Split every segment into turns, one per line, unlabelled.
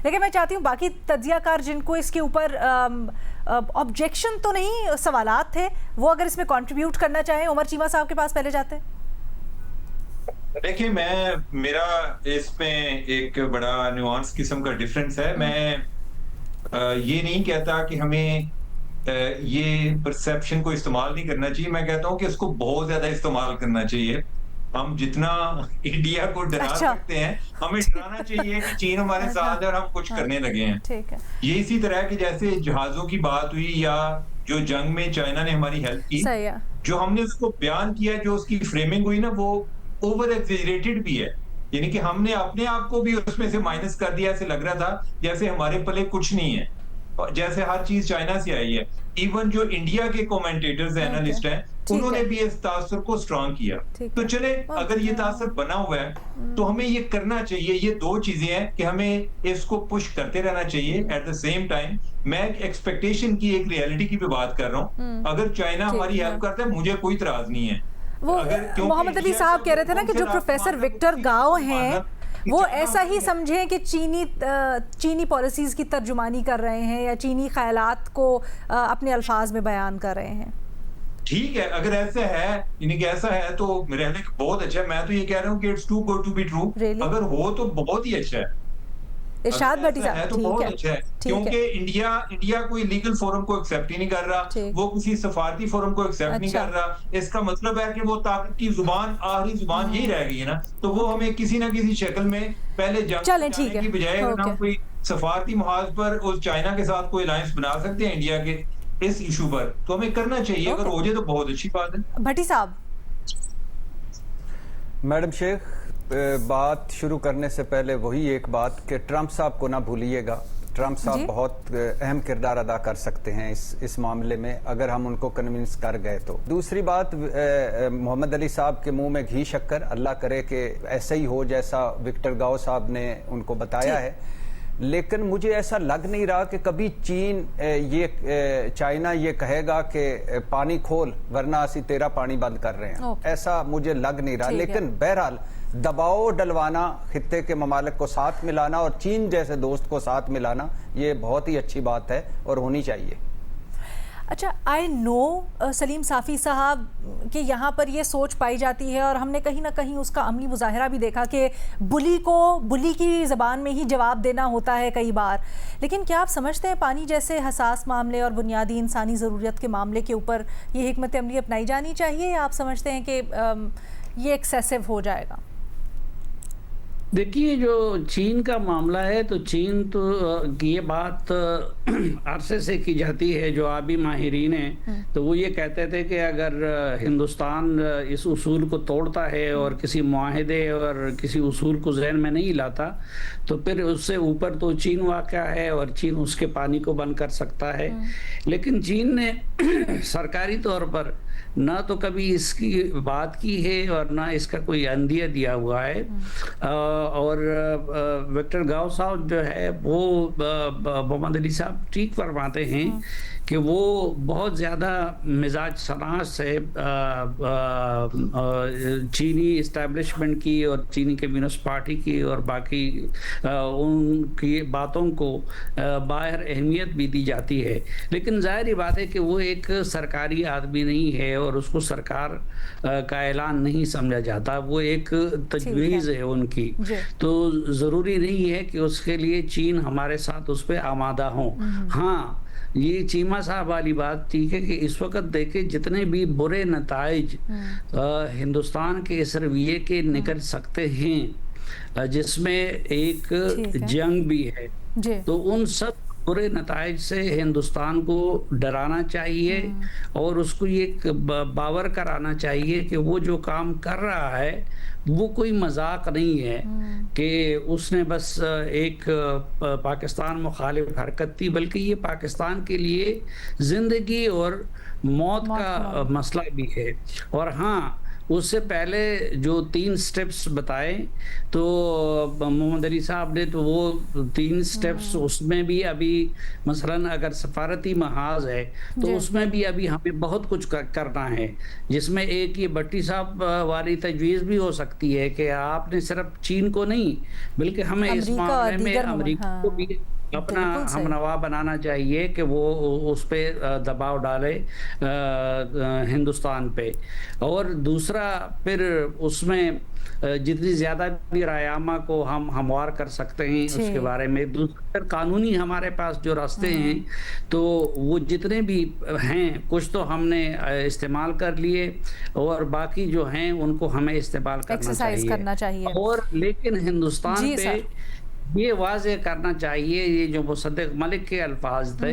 लेकिन मैं चाहती हूँ बाकी तज्जियाकार जिनको इसके ऊपर ऑब्जेक्शन तो नहीं, सवालात थे, वो अगर इसमें कंट्रीब्यूट करना चाहें। उमर चीमा साहब के पास पहले जाते हैं।
देखिए, मेरा इसमें एक बड़ा नुआंस किस्म का डिफरेंस है। मैं ये नहीं कहता कि हमें ये परसेप्शन को इस्तेमाल नहीं करना चाहिए। मैं कहता हूँ कि इसको बहुत ज्यादा इस्तेमाल करना चाहिए। हम जितना इंडिया को डरा
अच्छा,
सकते हैं, हमें
ठीक
डराना चाहिए कि चीन हमारे
हाँ
साथ है और हम कुछ
हाँ,
करने लगे हैं।
ठीक है,
ये इसी तरह है कि जैसे जहाजों की बात हुई या जो जंग में चाइना ने हमारी हेल्प की,
सही है।
जो हमने उसको बयान किया, जो उसकी फ्रेमिंग हुई ना, वो ओवर एग्जेजरेटेड भी है। यानी कि हमने अपने आप को भी उसमें से माइनस कर दिया। ऐसे लग रहा था जैसे हमारे पल्ले कुछ नहीं है, और जैसे हर चीज चाइना से आई है। इवन जो इंडिया के कमेंटेटर्स
ठीक है,
एनालिस्ट हैं,
ठीक
उन्होंने
है,
भी इस तासुर को स्ट्रांग किया।
ठीक
तो
है।
चले, अगर ये
ओके।
तासुर बना हुआ है तो हमें ये करना चाहिए। ये दो चीजें हैं कि हमें इसको पुश करते रहना चाहिए। एट द सेम टाइम मैं एक एक्सपेक्टेशन की, एक रियलिटी की भी बात कर रहा हूँ। अगर चाइना
जी
हमारी हेल्प
हाँ,
करता है, मुझे कोई इतराज नहीं है।
वो
अगर, क्योंकि
मोहम्मद अली
इंडिया से
साहब कह
अगर
रहे थे ना कि
उनसे
जो
रास्ता
प्रोफेसर
मांगना, तो
विक्टर
किसी ने
गाओ
आपको मानना
हैं
कि
वो
चाइना
ऐसा ही
हमारी है।
समझें कि चीनी पॉलिसीज़ की तर्जुमानी कर रहे हैं या चीनी ख्यालात को अपने अल्फाज में बयान कर रहे हैं।
ठीक है, अगर ऐसा है, यानी कि ऐसा है तो मेरे ख्याल में बहुत अच्छा है। मैं तो ये कह रहा हूँ कि it's too good to be true.
Really?
अगर हो तो बहुत ही अच्छा है।
इरशाद
अगर
भट्टी
ऐसा
साहब,
है तो
ठीक
बहुत
है,
अच्छा है,
ठीक है,
क्योंकि इंडिया इंडिया कोई लीगल फोरम को एक्सेप्ट ही नहीं कर रहा।
ठीक।
वो किसी सफारती फोरम को एक्सेप्ट नहीं
अच्छा।
कर रहा। इसका मतलब है कि वो ताकत की जुबान, आखिरी जुबान यही रह गई है ना। तो वो
ओके,
हमें किसी ना किसी शक्ल में पहले जंग में
चलें, ठीक
जाने
है,
की बजाय, अगर
ओके।
हम कोई सफारती मुहाज पर उस चाइना के साथ कोई अलायंस बना सकते हैं इंडिया के इस इशू पर, तो हमें करना चाहिए। अगर
ओके,
हो जाए तो बहुत अच्छी बात है।
भट्टी साहब।
मैडम शेख, बात शुरू करने से पहले वही एक बात कि ट्रंप साहब को ना भूलिएगा। ट्रंप साहब
जी
बहुत अहम किरदार अदा कर सकते हैं इस मामले में, अगर हम उनको कन्विंस कर गए तो। दूसरी बात, मोहम्मद अली साहब के मुंह में घी शक्कर, अल्लाह करे कि ऐसा ही हो जैसा विक्टर गाओ साहब ने उनको बताया है। लेकिन मुझे ऐसा लग नहीं रहा कि कभी चीन चाइना ये कहेगा कि पानी खोल वरना असी तेरा पानी बंद कर रहे हैं। ऐसा मुझे लग नहीं रहा। लेकिन बहरहाल दबाव डलवाना, खित्ते के ममालिक को साथ मिलाना और चीन जैसे दोस्त को साथ मिलाना, ये बहुत ही अच्छी बात है और होनी चाहिए।
अच्छा, आई नो सलीम साफ़ी साहब कि यहाँ पर ये सोच पाई जाती है और हमने कहीं ना कहीं उसका अमली मुजाहरा भी देखा कि बुली की ज़बान में ही जवाब देना होता है कई बार। लेकिन क्या आप समझते हैं पानी जैसे हसास मामले और बुनियादी इंसानी ज़रूरत के मामले के ऊपर ये हिकमत अमली अपनाई जानी चाहिए, या आप समझते हैं कि ये एक्सेसिव हो जाएगा?
देखिए, जो चीन का मामला है तो चीन तो ये बात अरसे से की जाती है। जो आबी माहिरीन हैं तो वो ये कहते थे कि अगर हिंदुस्तान इस उसूल को तोड़ता है और किसी मुआहदे और किसी उसूल को जहन में नहीं लाता तो फिर उससे ऊपर तो चीन वाक़या है और चीन उसके पानी को बंद कर सकता है। लेकिन चीन ने सरकारी तौर पर ना तो कभी इसकी बात की है और ना इसका कोई अंदिया दिया हुआ है। और विक्टर गाओ साहब जो है वो मोहम्मद अली साहब ठीक फरमाते हैं कि वो बहुत ज़्यादा मिजाज शनास है चीनी इस्टेब्लिशमेंट की और चीनी कम्युनिस्ट पार्टी की, और बाकी उनकी बातों को बाहर अहमियत भी दी जाती है। लेकिन जाहिर बात है कि वो एक सरकारी आदमी नहीं है और उसको सरकार का ऐलान नहीं समझा जाता। वो एक तजवीज़ है उनकी। तो ज़रूरी नहीं है कि उसके लिए चीन हमारे साथ उस पर आमादा हो। हाँ, ये चीमा साहब वाली बात ठीक है कि इस वक्त देखे जितने भी बुरे नताइज हिंदुस्तान के इस रवैये के निकल सकते हैं, जिसमें एक जंग भी है, तो उन सब बुरे नताइज से हिंदुस्तान को डराना चाहिए और उसको ये बावर कराना चाहिए कि वो जो काम कर रहा है वो कोई मजाक नहीं है कि उसने बस एक पाकिस्तान मुखालिफ हरकत थी, बल्कि ये पाकिस्तान के लिए ज़िंदगी और मौत का मसला भी है। और हाँ, उससे पहले जो 3 स्टेप्स बताए तो मोहम्मद अली साहब ने, तो वो 3 स्टेप्स उसमें भी अभी मसलन अगर सफारती महाज है तो
जी।
उसमें भी अभी हमें बहुत कुछ करना है, जिसमें एक ये भट्टी साहब वाली तजवीज़ भी हो सकती है कि आपने सिर्फ चीन को नहीं बल्कि हमें इस
अमेरिका और
मामले में
दीगर
अमेरिका को
हाँ,
भी अपना
बिल्कुल सही।
हमनवा बनाना चाहिए कि वो उस पे दबाव डाले हिंदुस्तान पे। और दूसरा फिर उसमें जितनी ज़्यादा भी रायामा को हम हमवार कर सकते हैं
जी।
उसके बारे में। दूसरा फिर कानूनी हमारे पास जो रास्ते हैं तो वो जितने भी हैं कुछ तो हमने इस्तेमाल कर लिए और बाकी जो हैं उनको हमें इस्तेमाल करना
एक्सरसाइज करना चाहिए।
और लेकिन हिंदुस्तान
जी
पे
सर।
ये वाज़े करना चाहिए, ये जो मुसद्दिक मलिक के अल्फाज थे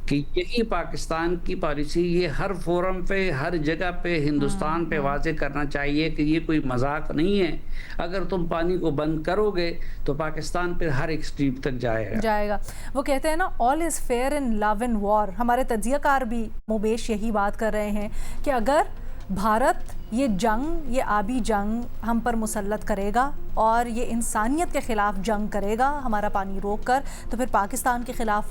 कि यही पाकिस्तान की पॉलिसी, ये हर फोरम पे हर जगह पे हिंदुस्तान पे वाज़े करना चाहिए कि ये कोई मजाक नहीं है। अगर तुम पानी को बंद करोगे तो पाकिस्तान पे हर एक्सट्रीम तक जाएगा।
वो कहते हैं ना, all is fair in love and war. हमारे तज्जियाकार भी मोबेश यही बात कर रहे हैं कि अगर भारत ये जंग, ये आबी जंग हम पर मुसल्लत करेगा और ये इंसानियत के ख़िलाफ़ जंग करेगा हमारा पानी रोक कर, तो फिर पाकिस्तान के ख़िलाफ़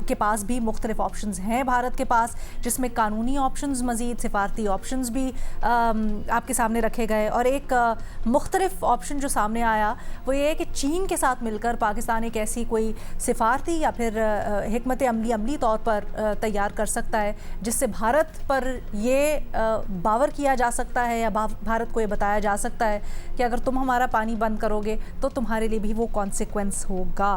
के पास भी मुख्तलिफ़ ऑप्शंस हैं भारत के पास, जिसमें कानूनी ऑप्शंस मज़ीद सिफारती ऑप्शंस भी आपके सामने रखे गए। और एक मुख्तलिफ़ ऑप्शन जो सामने आया वो ये है कि चीन के साथ मिलकर पाकिस्तान एक ऐसी कोई सिफारती या फिर हिकमत अमली तौर पर तैयार कर सकता है जिससे भारत पर ये बावर किया जा सकता है या भारत को ये बताया जा सकता है कि अगर तुम हमारा पानी बंद करोगे तो तुम्हारे लिए भी वो कॉन्सिक्वेंस होगा।